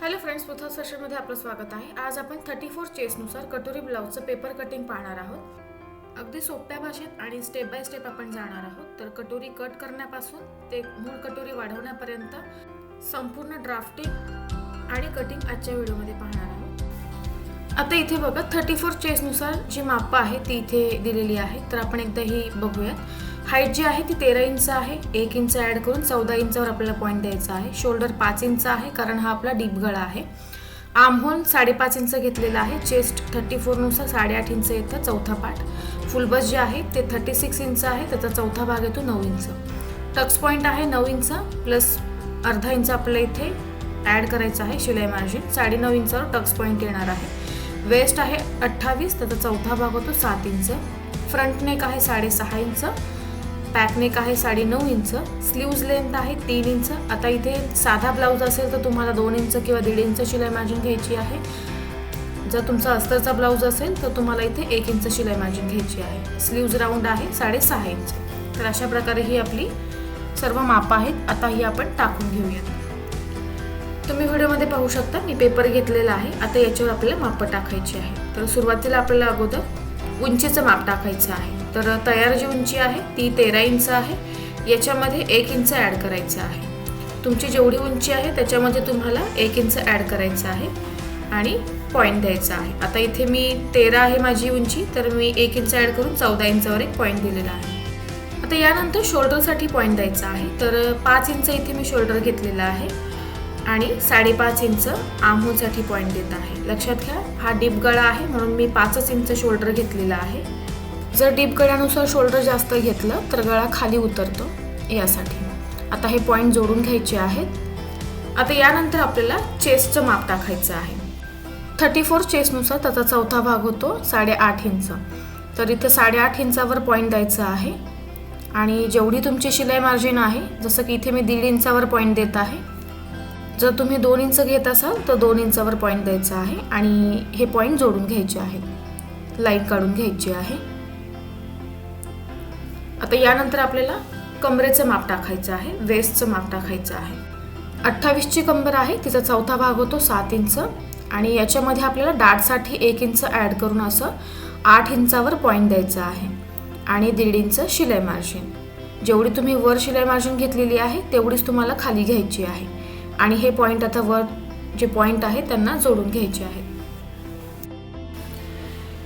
Hello friends, पृथ्वी सेशनमध्ये आपलं स्वागत आहे. आज आपण 34 चेसनुसार कटोरी ब्लाउजचं पेपर कटिंग पाहणार आहोत. अगदी सोप्या भाषेत आणि स्टेप बाय स्टेप आपण जाणार आहोत. तर कटोरी कट करण्यापासून ते मूळ कटोरी वाढवण्यापर्यंत संपूर्ण ड्राफ्टिंग आणि कटिंग आजच्या व्हिडिओमध्ये पाहणार आहोत. आता इथे बघा 34 चेसनुसार जी माप आहे ती इथे दिलेली आहे. तर आपण एकदा ही बघूयात. हाईट जी आहे ती 13 इंच आहे. 1 इंच ॲड करून 14 इंचावर आपल्याला पॉईंट द्यायचा आहे. शोल्डर 5 इंच आहे कारण हा आपला डीप गळा आहे. आर्महोल 5.5 इंच घेतलेला आहे. चेस्ट 34 नुसार 8.5 इंच येतं चौथा पार्ट. फुल बस जे आहे ते 36 इंच आहे. त्याचा चौथा भाग येतो 9 इंच. टक्स पॉईंट आहे 9 इंच प्लस अर्धा इंच आपल्याला इथे ॲड करायचं आहे. शिलाई मार्जिन 9.5 इंचावर टक्स पॉईंट येणार आहे. वेस्ट आहे 28, त्याचा चौथा भाग होतो 7 इंच. फ्रंट नेक आहे 6.5 इंच. बॅक नेक आहे 9.5 इंच. स्लीव्ज लेंथ आहे 3 इंच. आता इथे साधा ब्लाऊज असेल तर तुम्हाला 2 इंच किंवा 1.5 इंच शिलाई मार्जिन घ्यायची आहे. जर तुमचा अस्तरचा ब्लाऊज असेल तर तुम्हाला इथे 1 इंच शिलाई मार्जिन घ्यायची आहे. स्लीव्ज राऊंड आहे 6.5 इंच. तर अशा प्रकारे ही आपली सर्व माप आहेत. आता ही आपण टाकून घेऊयात. तुम्ही व्हिडिओमध्ये पाहू शकता मी पेपर घेतलेला आहे. आता याच्यावर आपल्याला माप टाकायची आहे. तर सुरुवातीला आपल्याला अगोदर उंचीचं माप टाकायचं आहे. तर तयार जी उंची आहे ती 13 इंच आहे. याच्यामध्ये 1 इंच ॲड करायचं आहे. तुमची जेवढी उंची आहे त्याच्यामध्ये तुम्हाला 1 इंच ॲड करायचं आहे आणि पॉईंट द्यायचा आहे. आता इथे मी 13 आहे माझी उंची, तर मी 1 इंच ॲड करून 14 इंचावर एक पॉईंट दिलेला आहे. आता यानंतर शोल्डरसाठी पॉईंट द्यायचा आहे. तर 5 इंच इथे मी शोल्डर घेतलेला आहे आणि 5.5 इंच आर्महोलसाठी पॉईंट देत आहे. लक्षात घ्या, हा डीप गळा आहे म्हणून मी 5 इंच शोल्डर घेतलेला आहे. जर डीप गळ्यानुसार शोल्डर जास्त घेतलं तर गळा खाली उतरतो यासाठी. आता हे पॉईंट जोडून घ्यायचे आहेत. आता यानंतर आपल्याला चेस्टचं माप टाकायचं आहे. 34 चेस्टनुसार त्याचा चौथा भाग होतो 8.5 इंच. तर इथे 8.5 इंचावर पॉईंट द्यायचा आहे आणि जेवढी तुमची शिलाई मार्जिन आहे, जसं की इथे मी 1.5 इंचावर पॉईंट देत आहे. जर तुम्ही 2 इंच घेत असाल तर 2 इंचावर पॉईंट द्यायचा आहे आणि हे पॉईंट जोडून घ्यायचे आहेत. लाईन काढून घ्यायची आहे. आता यानंतर आपल्याला कमरेचं माप टाकायचं आहे. वेस्टचं माप टाकायचं आहे. 28ची कंबर आहे, तिचा चौथा भाग होतो 7 इंच आणि याच्यामध्ये आपल्याला डाटसाठी 1 इंच ॲड करून असं 8 इंचावर पॉईंट द्यायचा आहे आणि 1.5 इंच शिलाई मार्जिन. जेवढी तुम्ही वर शिलाई मार्जिन घेतलेली आहे तेवढीच तुम्हाला खाली घ्यायची आहे आणि हे पॉईंट आता वर जे पॉईंट आहे त्यांना जोडून घ्यायचे आहेत.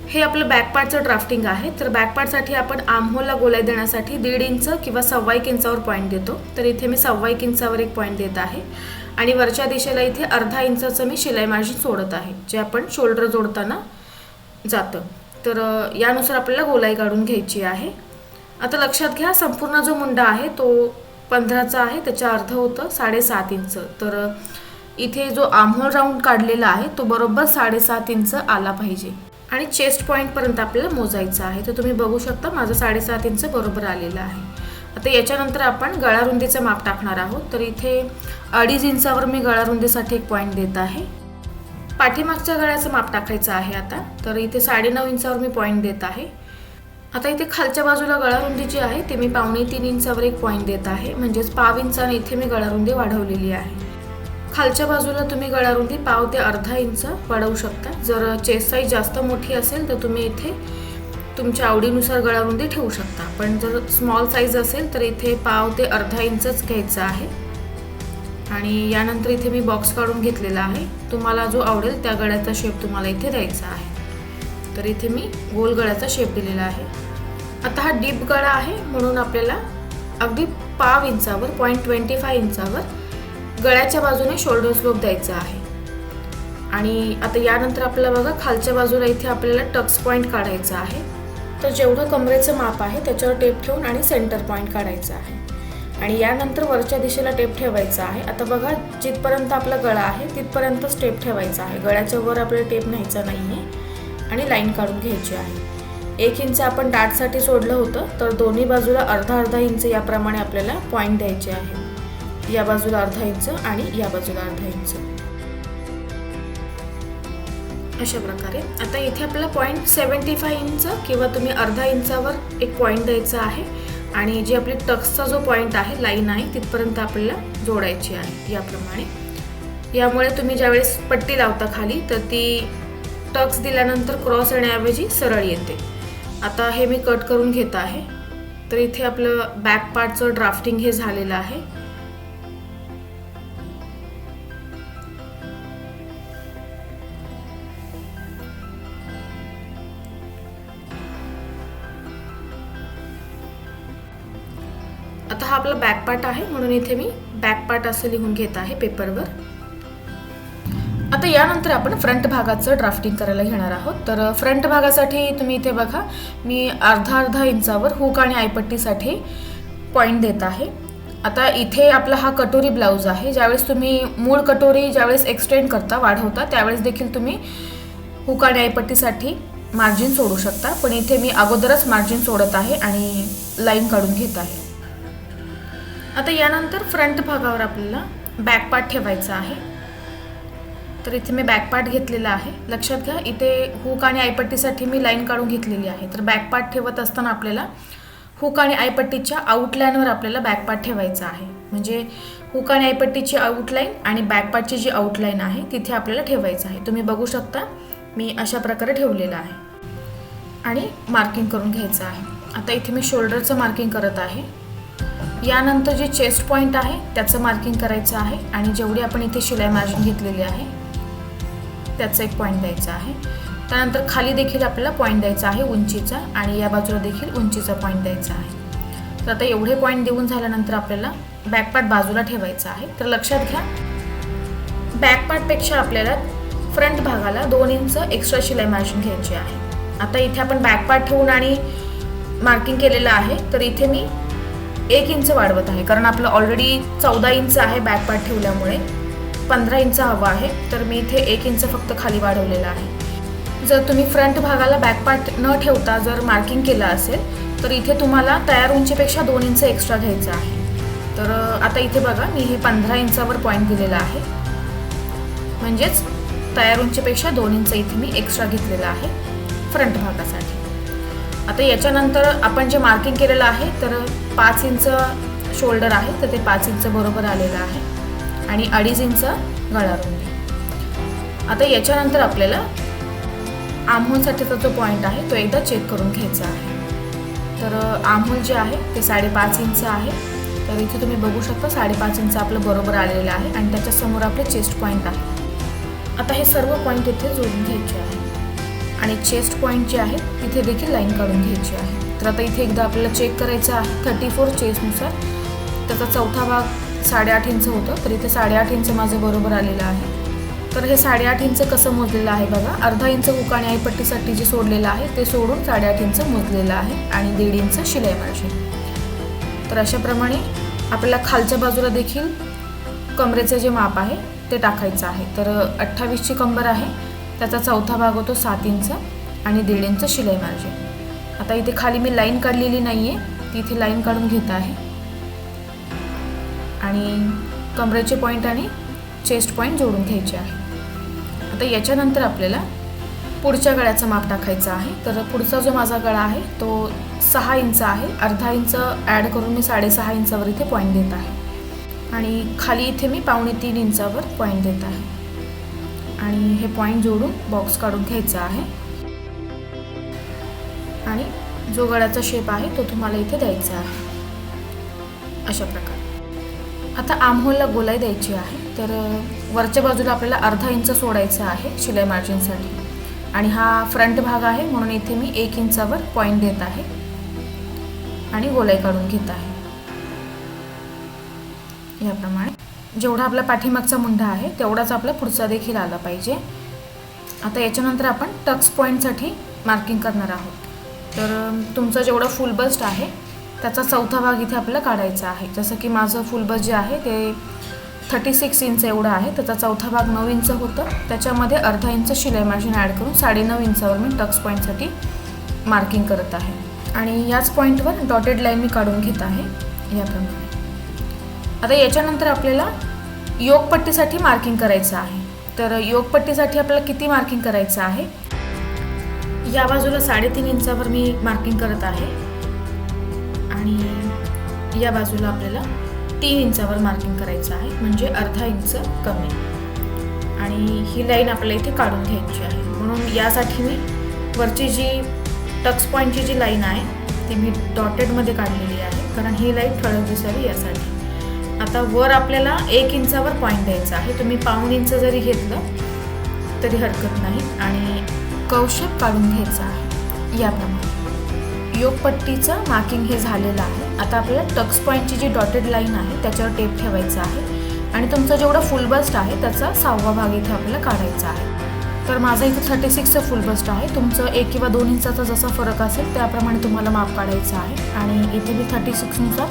हे आपलं बॅक पार्टचं ड्राफ्टिंग आहे. तर बॅक पार्टसाठी आपण आर्महोलला गोलाई देण्यासाठी 1.5 इंच किंवा 1.25 इंचावर पॉईंट देतो. तर इथे मी 1.25 इंचावर एक पॉईंट देत आहे आणि वरच्या दिशेला इथे अर्धा इंचाचं मी शिलाई मार्जिन सोडत आहे, जे आपण शोल्डर जोडताना जातं. तर यानुसार आपल्याला गोलाई काढून घ्यायची आहे. आता लक्षात घ्या, संपूर्ण जो मुंडा आहे तो 15चा आहे, त्याच्या अर्ध होतं 7.5 इंच. तर इथे जो आर्महोल राऊंड काढलेला आहे तो बरोबर 7.5 इंच आला पाहिजे आणि चेस्ट पॉईंटपर्यंत आपल्याला मोजायचं आहे. तर तुम्ही बघू शकता माझं 7.5 इंच बरोबर आलेलं आहे. आता याच्यानंतर आपण गळारुंदीचं माप टाकणार आहोत. तर इथे 2.5 इंचावर मी गळारुंदीसाठी एक पॉईंट देत आहे. पाठीमागच्या गळ्याचं माप टाकायचं आहे आता. तर इथे 9.5 इंचावर मी पॉईंट देत आहे. आता इथे खालच्या बाजूला गळारुंदी जी आहे ते मी 2.25 इंचावर एक पॉईंट देत आहे, म्हणजेच 1/2 इंचाने इथे मी गळारुंदी वाढवलेली आहे. खालच्या बाजूला तुम्ही गळारुंदी 1/2 ते अर्धा इंच वाढवू शकता. जर चेस्ट साईज जास्त मोठी असेल तर तुम्ही इथे तुमच्या आवडीनुसार गळारुंदी ठेवू शकता, पण जर स्मॉल साईज असेल तर इथे 1/2 ते अर्धा इंचच घ्यायचं आहे. आणि यानंतर इथे मी बॉक्स काढून घेतलेला आहे. तुम्हाला जो आवडेल त्या गळ्याचा शेप तुम्हाला इथे द्यायचा आहे. तर इथे मी गोल गळ्याचा शेप दिलेला आहे. आता हा डीप गळा आहे म्हणून आपल्याला अगदी 1/2 इंचावर 0.25 इंचावर गळ्याच्या बाजूने शोल्डर स्लोप द्यायचा आहे. आणि आता यानंतर आपल्याला बघा खालच्या बाजूला इथे आपल्याला टक्स पॉईंट काढायचा आहे. तर जेवढं कमरेचं माप आहे त्याच्यावर टेप ठेवून आणि सेंटर पॉईंट काढायचा आहे आणि यानंतर वरच्या दिशेला टेप ठेवायचा आहे. आता बघा जिथपर्यंत आपला गळा आहे तिथपर्यंतच टेप ठेवायचा आहे. गळ्याच्या वर आपल्याला टेप न्यायचा नाही आहे आणि लाईन काढून घ्यायची आहे. 1 इंच आपण डाटसाठी सोडलं होतं, तर दोन्ही बाजूला अर्धा इंच याप्रमाणे आपल्याला पॉईंट द्यायचे आहे. या बाजूला अर्धा इंच आणि या बाजूला अर्धा इंच, अशा प्रकारे. आता इथे आपल्याला 0.75 इंच किंवा तुम्ही अर्धा इंचावर एक पॉईंट द्यायचा आहे आणि जी आपली टक्सचा जो पॉईंट आहे, लाईन आहे, तिथपर्यंत आपल्याला जोडायची आहे याप्रमाणे. यामुळे तुम्ही ज्यावेळेस पट्टी लावता खाली तर ती टक्स दिल्यानंतर क्रॉस येण्याऐवजी सरळ येते. आता हे मी कट करून घेत आहे. तर इथे आपलं बॅक पार्टचं ड्राफ्टिंग हे झालेलं आहे. आता हा आपला बॅक पार्ट आहे म्हणून इथे मी बॅक पार्ट असं लिहून घेत आहे पेपरवर. आता यानंतर आपण फ्रंट भागाचं ड्राफ्टिंग करायला घेणार आहोत. तर फ्रंट भागासाठी तुम्ही इथे बघा मी अर्धा इंचावर हुक आणि आयपट्टीसाठी पॉईंट देत आहे. आता इथे आपला हा कटोरी ब्लाऊज आहे. ज्यावेळेस तुम्ही मूळ कटोरी ज्यावेळेस एक्सटेंड करता वाढवता त्यावेळेस देखील तुम्ही हुक आणि आयपट्टीसाठी मार्जिन सोडू शकता. पण इथे मी अगोदरच मार्जिन सोडत आहे आणि लाईन काढून घेत आहे. आता यानंतर फ्रंट भागावर आपल्याला बॅक पार्ट ठेवायचा आहे. तर इथे मी बॅक पार्ट घेतलेला आहे. लक्षात घ्या इथे हुक आणि आयपट्टीसाठी मी लाईन काढून घेतलेली आहे. तर बॅक पार्ट ठेवत असताना आपल्याला हुक आणि आयपट्टीच्या आउटलाईनवर आपल्याला बॅक पार्ट ठेवायचा आहे. म्हणजे हुक आणि आयपट्टीची आउटलाईन आणि बॅक पार्टची जी आउटलाईन आहे तिथे आपल्याला ठेवायचं आहे. तुम्ही बघू शकता मी अशा प्रकारे ठेवलेलं आहे आणि मार्किंग करून घ्यायचं आहे. आता इथे मी शोल्डरचं मार्किंग करत आहे. यानंतर जे चेस्ट पॉईंट आहे त्याचं मार्किंग करायचं आहे आणि जेवढी आपण इथे शिलाई मार्जिन घेतलेली आहे त्याचं एक पॉईंट द्यायचा आहे. त्यानंतर खाली देखील आपल्याला पॉईंट द्यायचा आहे उंचीचा आणि या बाजूला देखील उंचीचा पॉईंट द्यायचा आहे. तर आता एवढे पॉईंट देऊन झाल्यानंतर आपल्याला बॅक पार्ट बाजूला ठेवायचा आहे. तर लक्षात घ्या बॅक पार्टपेक्षा आपल्याला फ्रंट भागाला 2 इंच एक्स्ट्रा शिलाई मार्जिन घ्यायची आहे. आता इथे आपण बॅक पार्ट ठेवून आणि मार्किंग केलेलं आहे. तर इथे मी 1 इंच वाढवत आहे कारण आपलं ऑलरेडी 14 इंच आहे बॅक पार्ट ठेवल्यामुळे 15 इंच हवा आहे. तर मी इथे 1 इंच फक्त खाली वाढवलेला आहे. जर तुम्ही फ्रंट भागाला बॅक पार्ट न ठेवता जर मार्किंग केलं असेल तर इथे तुम्हाला तयार उंचीपेक्षा 2 इंच एक्स्ट्रा घ्यायचं आहे. तर आता इथे बघा मी हे 15 इंचावर पॉईंट दिलेला आहे. म्हणजेच तयार उंचीपेक्षा 2 इंच इथे मी एक्स्ट्रा घेतलेला आहे फ्रंट भागासाठी. आता याच्यानंतर आपण जे मार्किंग केलेलं आहे तर 5 इंच शोल्डर आहे तर ते 5 इंच बरोबर आलेलं आहे आणि 2.5 इंच गळा रुंदी. आता याच्यानंतर आपल्याला आर्महोलसाठीचा जो पॉईंट आहे तो एकदा चेक करून घ्यायचा आहे. तर आर्महोल जे आहे ते 5.5 इंच आहे. तर इथे तुम्ही बघू शकता 5.5 इंच आपलं बरोबर आलेलं आहे आणि त्याच्यासमोर आपले चेस्ट पॉईंट आहे. आता हे सर्व पॉईंट इथे जोडून घ्यायचे आहे आणि चेस्ट पॉईंट जे आहे तिथे देखील लाईन काढून घ्यायची आहे. तर आता इथे एकदा आपल्याला चेक करायचं आहे 34 चेस्टनुसार. त्याचा चौथा भाग 8.5 इंच होतं तर इथे 8.5 इंच माझं बरोबर आलेलं आहे. तर हे 8.5 इंच कसं मोजलेलं आहे बघा. अर्धा इंच हुक आणि आयपट्टीसाठी जे सोडलेलं आहे ते सोडून 8.5 इंच मोजलेलं आहे आणि 1.5 इंच शिलाई मार्जिन. तर अशाप्रमाणे आपल्याला खालच्या बाजूला देखील कमरेचे जे माप आहे ते टाकायचं आहे. तर 28ची कंबर आहे त्याचा चौथा भाग होतो 7 इंच आणि 1.5 इंच शिलाई मार्जिन. आता इथे खाली मी लाईन काढलेली नाही आहे ती इथे लाईन काढून घेत आहे आणि कमरेचे पॉईंट आणि चेस्ट पॉईंट जोडून घ्यायचे आहे. आता याच्यानंतर आपल्याला पुढच्या गळ्याचं माप टाकायचं आहे. तर पुढचा जो माझा गळा आहे तो 6 इंच आहे. अर्धा इंच ॲड करून मी 6.5 इंचावर इथे पॉईंट देत आहे आणि खाली इथे मी 2.25 इंचावर पॉईंट देत आहे आणि हे पॉईंट जोडून बॉक्स काढून घ्यायचा आहे आणि जो गळ्याचा शेप आहे तो तुम्हाला इथे द्यायचा आहे अशा प्रकारे. आता आर्महोलला गोलाई द्यायची आहे. तर वरच्या बाजूला आपल्याला अर्धा इंच सोडायचं आहे शिलाई मार्जिनसाठी आणि हा फ्रंट भाग आहे म्हणून इथे मी 1 इंचावर पॉईंट देत आहे आणि गोलाई काढून घेत आहे. याप्रमाणे जेवढा आपला पाठीमागचा मुंढा आहे तेवढाच आपला पुढचा देखील आला पाहिजे. आता याच्यानंतर आपण टक्स पॉईंटसाठी मार्किंग करणार आहोत. तर तुमचं जेवढं फुल बस्ट आहे त्याचा चौथा भाग इथे आपल्याला काढायचा आहे. जसं की माझं फुल बस्ट जे आहे ते 36 इंच एवढं आहे. त्याचा चौथा भाग 9 इंच होतं. त्याच्यामध्ये अर्धा इंच शिलाई मार्जिन ॲड करून 9.5 इंचावर मी टक्स पॉईंटसाठी मार्किंग करत आहे आणि याच पॉईंटवर डॉटेड लाईन मी काढून घेत आहे याप्रमाणे. आता याच्यानंतर आपल्याला योगपट्टीसाठी मार्किंग करायचं आहे. तर योगपट्टीसाठी आपल्याला किती मार्किंग करायचं आहे. या बाजूला 3.5 इंचावर मी मार्किंग करत आहे आणि या बाजूला आपल्याला 3 इंचावर मार्किंग करायचं आहे म्हणजे अर्धा इंच कमी. आणि ही लाईन आपल्याला इथे काढून घ्यायची आहे. म्हणून यासाठी मी वरची जी टक्स पॉईंटची जी लाईन आहे ती मी डॉटेडमध्ये काढलेली आहे, कारण ही लाईन ठळक दिसावी यासाठी. आता वर आपल्याला 1 इंचावर पॉईंट द्यायचा आहे. तुम्ही पाऊण इंच जरी घेतलं तरी हरकत नाही. आणि कवशेप काढून घ्यायचा आहे याप्रमाणे. योगपट्टीचं मार्किंग हे झालेलं आहे. आता आपल्याला टक्स पॉईंटची जी डॉटेड लाईन आहे त्याच्यावर टेप ठेवायचा आहे आणि तुमचं जेवढं फुल बस्ट आहे त्याचा 6वा भाग इथे आपल्याला काढायचा आहे. तर माझं इथे 36चं फुल बस्ट आहे. तुमचं 1 किंवा 2 इंचाचा जसा फरक असेल त्याप्रमाणे तुम्हाला माप काढायचं आहे. आणि इथे मी 36नुसार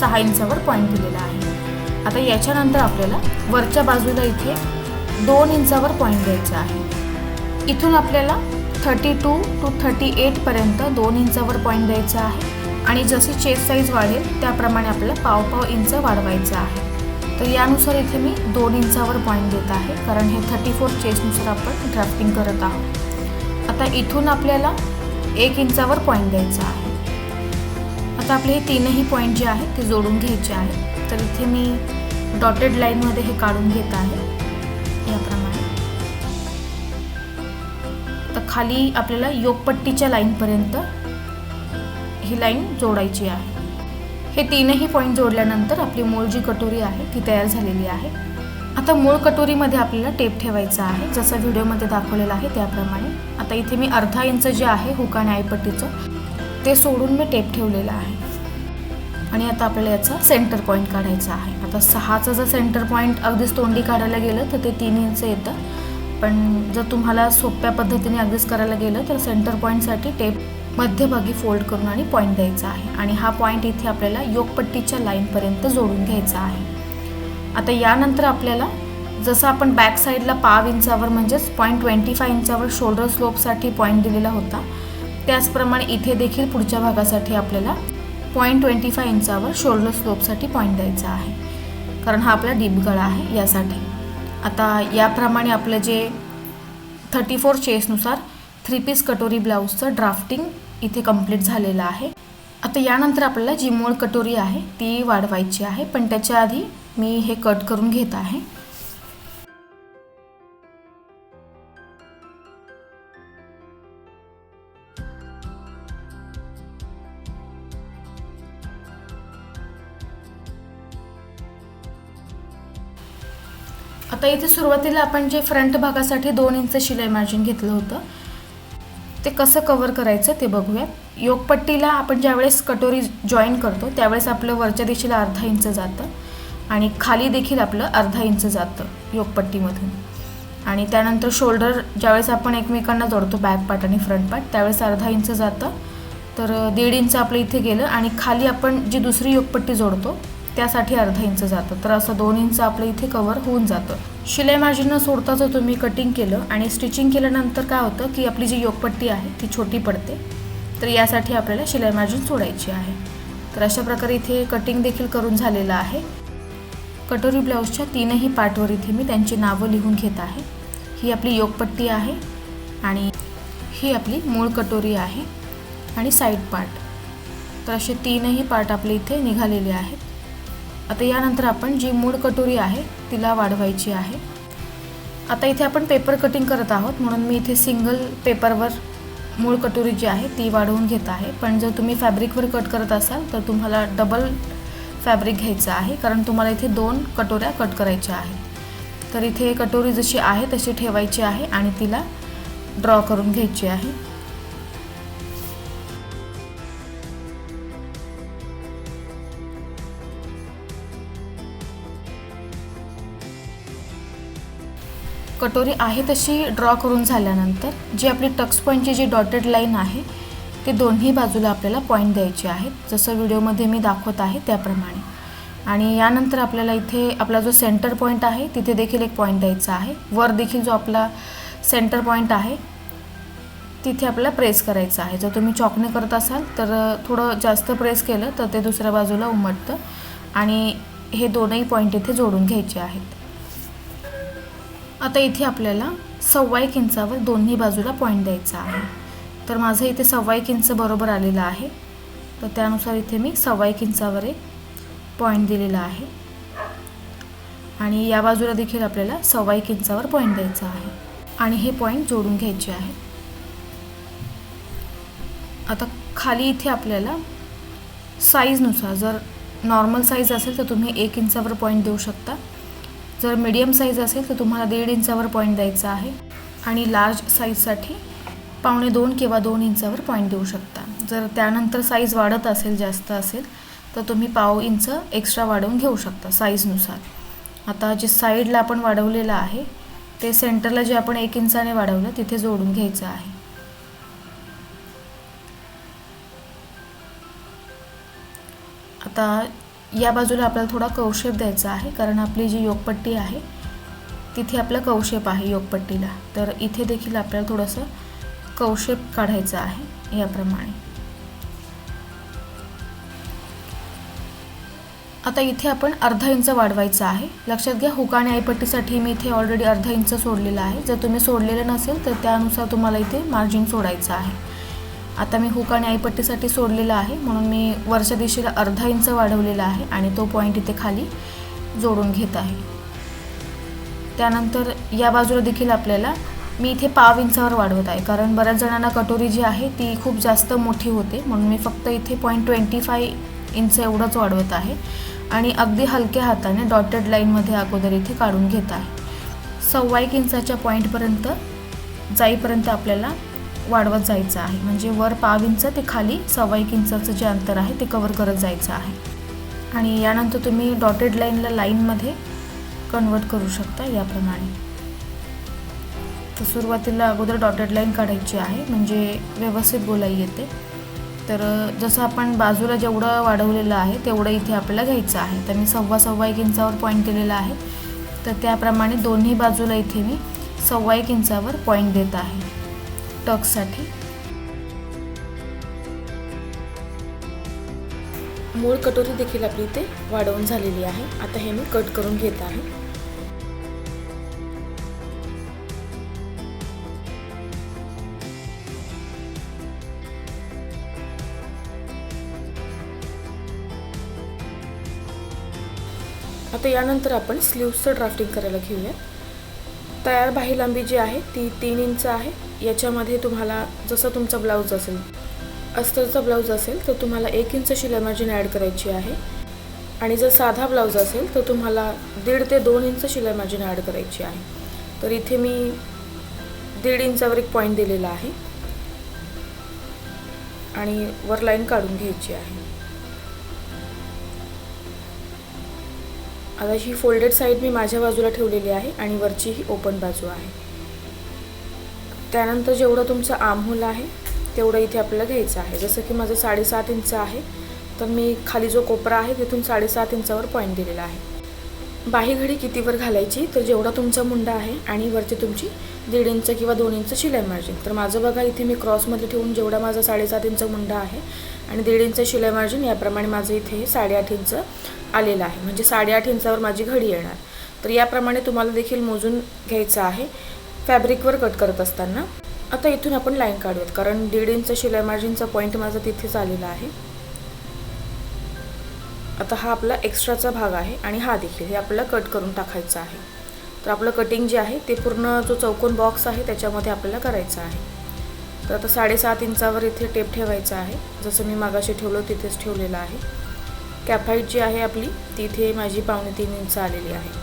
6 इंचावर पॉईंट दिलेला आहे. आता याच्यानंतर आपल्याला वरच्या बाजूला इथे 2 इंचावर पॉईंट द्यायचा आहे. इथून आपल्याला 32 to 38 पर्यंत 2 इंचावर पॉईंट द्यायचा आहे. आणि जशी चेस्ट साईज वाढेल त्याप्रमाणे आपल्याला पाव इंच वाढवायचं आहे. तर यानुसार इथे मी 2 इंचावर पॉईंट देत आहे, कारण हे 34 चेस्टनुसार आपण ड्राफ्टिंग करत आहोत. आता इथून आपल्याला 1 इंचावर पॉईंट द्यायचा आहे. आता आपले हे 3ही पॉईंट जे आहेत ते जोडून घ्यायचे आहेत. तर इथे मी डॉटेड लाईनमध्ये हे काढून घेत आहे याप्रमाणे. तर खाली आपल्याला योगपट्टीच्या लाईनपर्यंत ही लाईन जोडायची आहे. हे 3ही पॉईंट जोडल्यानंतर आपली मूळ जी कटोरी आहे ती तयार झालेली आहे. आता मूळ कटोरीमध्ये आपल्याला टेप ठेवायचा आहे, जसं व्हिडिओमध्ये दाखवलेलं आहे त्याप्रमाणे. आता इथे मी अर्धा इंच जे आहे हुक आणि आयपट्टीचं ते सोडून मी टेप ठेवलेला आहे. आणि आता आपल्याला याचा सेंटर पॉईंट काढायचा आहे. आता 6चं जर सेंटर पॉईंट अगदीच तोंडी काढायला गेलं तर ते 3 इंच येतं, पण जर तुम्हाला सोप्या पद्धतीने अगदीच करायला गेलं तर सेंटर पॉईंटसाठी टेप मध्यभागी फोल्ड करून आणि पॉईंट द्यायचा आहे. आणि हा पॉईंट इथे आपल्याला योगपट्टीच्या लाईनपर्यंत जोडून घ्यायचा आहे. आता यानंतर आपल्याला जसं आपण बॅक साईडला पाव इंचावर म्हणजेच 0.25 इंचावर शोल्डर स्लोपसाठी पॉईंट दिलेला होता, त्याचप्रमाणे इथे देखील पुढच्या भागासाठी आपल्याला 0.25 इंचावर शोल्डर स्लोपसाठी पॉईंट द्यायचा आहे, कारण हा आपला डीप गळा आहे यासाठी. आता याप्रमाणे आपलं जे 34 चेस्टनुसार 3 पीस कटोरी ब्लाऊजचं ड्राफ्टिंग इथे कंप्लीट झालेलं आहे. आता यानंतर आपल्याला जी मूळ कटोरी आहे ती वाढवायची आहे, पण त्याच्या आधी मी हे कट करून घेत आहे. आता इथे सुरुवातीला आपण जे फ्रंट भागासाठी 2 इंच शिलाई मार्जिन घेतलं होतं ते कसं कव्हर करायचं ते बघूया. योगपट्टीला आपण ज्यावेळेस कटोरी जॉईन करतो त्यावेळेस आपलं वरच्या दिशेला अर्धा इंच जातं आणि खाली देखील आपलं अर्धा इंच जातं योगपट्टीमधून. आणि त्यानंतर शोल्डर ज्यावेळेस आपण एकमेकांना जोडतो बॅक पार्ट आणि फ्रंट पार्ट त्यावेळेस अर्धा इंच जातं, तर 1.5 इंच आपलं इथे गेलं. आणि खाली आपण जी दुसरी योगपट्टी जोडतो त्यासाठी अर्धा इंच जातं, तर असं 2 इंच आपलं इथे कव्हर होऊन जातं. शिलाई मार्जिन न सोडता जर तुम्ही कटिंग केलं आणि स्टिचिंग केल्यानंतर काय होतं की आपली जी योगपट्टी आहे ती छोटी पडते, तर यासाठी आपल्याला शिलाई मार्जिन सोडायची आहे. तर अशा प्रकारे इथे कटिंग देखील करून झालेलं आहे. कटोरी ब्लाऊजच्या 3ही पार्टवर इथे मी त्यांची नावं लिहून घेत आहे. ही आपली योगपट्टी आहे आणि ही आपली मूळ कटोरी आहे आणि साईड पार्ट. तर असे 3ही पार्ट आपले इथे निघालेले आहेत. आता यानंतर आपण जी मूळ कटोरी आहे तिला वाढवायची आहे. आता इथे आपण पेपर कटिंग करत आहोत म्हणून मी इथे सिंगल पेपरवर मूळ कटोरी जी आहे ती वाढवून घेत आहे. पण जर तुम्ही फॅब्रिकवर कट करत असाल तर तुम्हाला डबल फॅब्रिक घ्यायचं आहे, कारण तुम्हाला इथे 2 कटोऱ्या कट करायच्या आहेत. तर इथे कटोरी जशी आहे तशी ठेवायची आहे आणि तिला ड्रॉ करून घ्यायची आहे. कटोरी आहे तशी ड्रॉ करून झाल्यानंतर जी आपली टक्स पॉईंटची जी डॉटेड लाईन आहे ते दोन्ही बाजूला आपल्याला पॉईंट द्यायचे आहेत, जसं व्हिडिओमध्ये मी दाखवत आहे त्याप्रमाणे. आणि यानंतर आपल्याला इथे आपला जो सेंटर पॉईंट आहे तिथे देखील एक पॉईंट द्यायचा आहे. वर देखील जो आपला सेंटर पॉईंट आहे तिथे आपल्याला प्रेस करायचं आहे. जर तुम्ही चॉकने करत असाल तर थोडं जास्त प्रेस केलं तर ते दुसऱ्या बाजूला उमटतं. आणि हे दोनही पॉईंट इथे जोडून घ्यायचे आहेत. आता इथे आपल्याला 1.25 इंचावर दोन्ही बाजूला पॉईंट द्यायचा आहे. तर माझं इथे 1.25 इंच बरोबर आलेलं आहे, तर त्यानुसार इथे मी 1.25 इंचावर एक पॉईंट दिलेला आहे. आणि या बाजूला देखील आपल्याला 1.25 इंचावर पॉईंट द्यायचा आहे आणि हे पॉईंट जोडून घ्यायचे आहे. आता खाली इथे आपल्याला साईजनुसार, जर नॉर्मल साईज असेल तर तुम्ही 1 इंचावर पॉईंट देऊ शकता, जर मीडियम साईज असेल तर तुम्हाला 1.5 इंचावर पॉईंट द्यायचा आहे आणि लार्ज साईजसाठी 1.25 किंवा 2 इंचावर पॉईंट देऊ शकता. जर त्यानंतर साईज वाढत असेल, जास्त असेल तर तुम्ही 0.5 इंच एक्स्ट्रा वाढवून घेऊ शकता साईजनुसार. आता जे साईडला आपण वाढवलेलं आहे ते सेंटरला जे आपण 1 इंचाने वाढवलं तिथे जोडून घ्यायचं आहे. आता या बाजूला आपल्याला थोडा कवशेप द्यायचा आहे, कारण आपली जी योगपट्टी आहे तिथे आपला कवशेप आहे योगपट्टीला, तर इथे देखील आपल्याला थोडंसं कवशेप काढायचं आहे याप्रमाणे. आता इथे आपण अर्धा इंच वाढवायचं आहे. लक्षात घ्या, हुक आणि आईपट्टीसाठी मी इथे ऑलरेडी अर्धा इंच सोडलेला आहे. जर तुम्ही सोडलेलं नसेल तर त्यानुसार तुम्हाला इथे मार्जिन सोडायचं आहे. आता मी हुक आणि आईपट्टीसाठी सोडलेला आहे म्हणून मी वरच्या दिशेला अर्धा इंच वाढवलेला आहे आणि तो पॉईंट इथे खाली जोडून घेत आहे. त्यानंतर या बाजूला देखील आपल्याला मी इथे 0.5 इंचावर वाढवत आहे, कारण बऱ्याच जणांना कटोरी जी आहे ती खूप जास्त मोठी होते, म्हणून मी फक्त इथे 0.25 इंच एवढंच वाढवत आहे आणि अगदी हलक्या हाताने डॉटेड लाईनमध्ये अगोदर इथे काढून घेत आहे. 1.25 इंचाच्या पॉईंटपर्यंत जाईपर्यंत आपल्याला वाढवत जायचं आहे, म्हणजे वर 0.5 इंच ते खाली 1.25 इंचाचं जे अंतर आहे ते कवर करत जायचं आहे. आणि यानंतर तुम्ही डॉटेड लाईनला लाईनमध्ये कन्वर्ट करू शकता याप्रमाणे. तर सुरुवातीला अगोदर डॉटेड लाईन काढायची आहे म्हणजे व्यवस्थित गोलाई येते. तर जसं आपण बाजूला जेवढं वाढवलेलं आहे तेवढं इथे आपल्याला घ्यायचं आहे. तर मी 1.25 इंचावर पॉईंट केलेला आहे, तर त्याप्रमाणे दोन्ही बाजूला इथे मी 1.25 इंचावर पॉईंट देत आहे टक्ससाठी. मूळ कटोरी देखील आपली इथे वाढवून झालेली आहे. आता हे मी कट करून घेत आहे. आता यानंतर आपण स्लीव्सचं ड्राफ्टिंग करायला घेऊया. तयार बाही लांबी जी आहे ती 3 इंच आहे. याच्यामध्ये तुम्हाला जसं तुमचा ब्लाऊज असेल, अस्तरचा ब्लाऊज असेल तर तुम्हाला 1 इंच शिलाई मार्जिन ॲड करायची आहे आणि जर साधा ब्लाऊज असेल तर तुम्हाला 1.5 ते 2 इंच शिलाई मार्जिन ॲड करायची आहे. तर इथे मी 1.5 इंचावर एक पॉईंट दिलेला आहे आणि वर लाईन काढून घ्यायची आहे. आता ही फोल्डेड साईड मी माझ्या बाजूला ठेवलेली आहे आणि वरची ही ओपन बाजू आहे. त्यानंतर जेवढं तुमचं आर्महोल आहे तेवढं इथे आपल्याला घ्यायचं आहे. जसं की माझं 7.5 इंच आहे, तर मी खाली जो कोपरा आहे तिथून 7.5 इंचावर पॉईंट दिलेला आहे. बाही घडी कितीवर घालायची, तर जेवढा तुमचा मुंडा आहे आणि वरती तुमची 1.5 इंच किंवा 2 इंच शिलाई मार्जिन. तर माझं बघा इथे मी क्रॉसमध्ये ठेवून जेवढा माझा 7.5 इंच मुंडा आहे आणि 1.5 इंच शिलाई मार्जिन, याप्रमाणे माझं इथे 8.5 इंच आलेलं आहे, म्हणजे 8.5 इंचावर माझी घडी येणार. तर याप्रमाणे तुम्हाला देखील मोजून घ्यायचं आहे फॅब्रिकवर कट करत असताना. आता इथून आपण लाईन काढूयात, कारण 1.5 इंच शिलाई मार्जिनचा पॉईंट माझा तिथेच आलेला आहे. आता हा आपला एक्स्ट्राचा भाग आहे आणि हा देखील हे आपल्याला कट करून टाकायचा आहे. तर आपलं कटिंग जे आहे ते पूर्ण जो चौकोन बॉक्स आहे त्याच्यामध्ये आपल्याला करायचं आहे. तर आता 7.5 इंचावर इथे टेप ठेवायचा आहे, जसं मी मागाशी ठेवलं तिथेच ठेवलेलं आहे. कॅप हाईट जी आहे आपली तिथे माझी 2.25 इंच आलेली आहे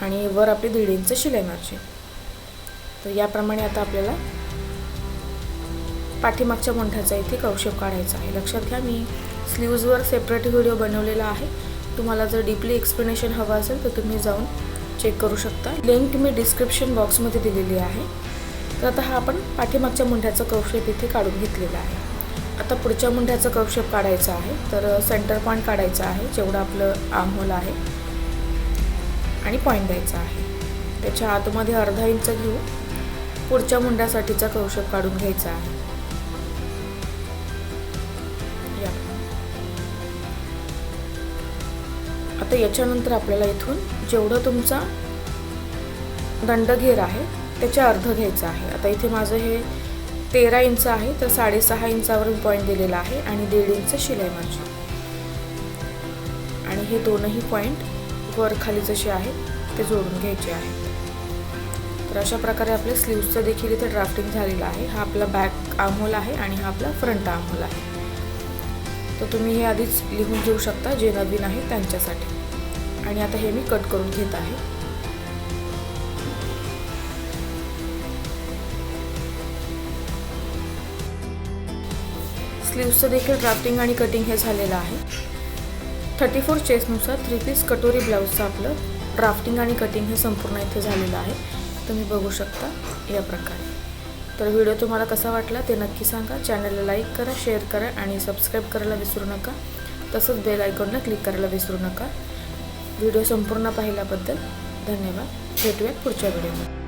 आणि वर आपली 1.5 इंच शिलाई मार्जिन. तर याप्रमाणे आता आपल्याला पाठीमागच्या मुंढ्याचा इथे कवशेप काढायचा आहे. लक्षात घ्या, मी स्लीव्जवर सेपरेट व्हिडिओ बनवलेला आहे. तुम्हाला जर डीपली एक्सप्लेनेशन हवं असेल तर तुम्ही जाऊन चेक करू शकता. लिंक मी डिस्क्रिप्शन बॉक्समध्ये दिलेली आहे. तर आता हा आपण पाठीमागच्या मुंढ्याचा कवशेप इथे काढून घेतलेला आहे. आता पुढच्या मुंढ्याचा कवशेप काढायचा आहे. तर सेंटर पॉईंट काढायचा आहे जेवढं आपलं आर्महोल आहे आणि पॉईंट द्यायचा आहे. त्याच्या आतमध्ये अर्धा इंच घेऊ पुढच्या मुंड्यासाठीचा कवशेप काढून घ्यायचा आहे. आता याच्यानंतर आपल्याला इथून जेवढं तुमचा दंडघेर आहे त्याच्या अर्ध घ्यायचं आहे. आता इथे माझं हे 13 इंच आहे, तर 6.5 इंचावरून पॉईंट दिलेला आहे आणि 1.5 इंच शिलाई मार्जिन. आणि आणि हे दोनही पॉईंट वर खाली जसे आहेत ते जोडून घ्यायचे आहेत. तर अशा प्रकारे आपल्या स्लीव्सचं देखील इथे ड्राफ्टिंग झालेलं आहे. हा आपला बॅक आर्महोल आहे आणि हा आपला फ्रंट आर्महोल आहे. तर तुम्ही हे आधीच लिहून घेऊ शकता जे नवीन आहे त्यांच्यासाठी. आणि आता हे मी कट करून घेत आहे. स्लीव्सचं देखील ड्राफ्टिंग आणि कटिंग हे झालेलं आहे. 34 चेस्टनुसार 3 पीस कटोरी ब्लाऊजचं आपलं ड्राफ्टिंग आणि कटिंग हे संपूर्ण इथे झालेलं आहे. तुम्ही बघू शकता या प्रकारे. तर व्हिडिओ तुम्हाला कसा वाटला ते नक्की सांगा. चॅनलला लाईक करा, शेअर करा आणि सबस्क्राईब करायला विसरू नका. तसंच बेल आयकॉनला क्लिक करायला विसरू नका. व्हिडिओ संपूर्ण पाहिल्याबद्दल धन्यवाद. भेटूयात पुढच्या व्हिडिओमध्ये.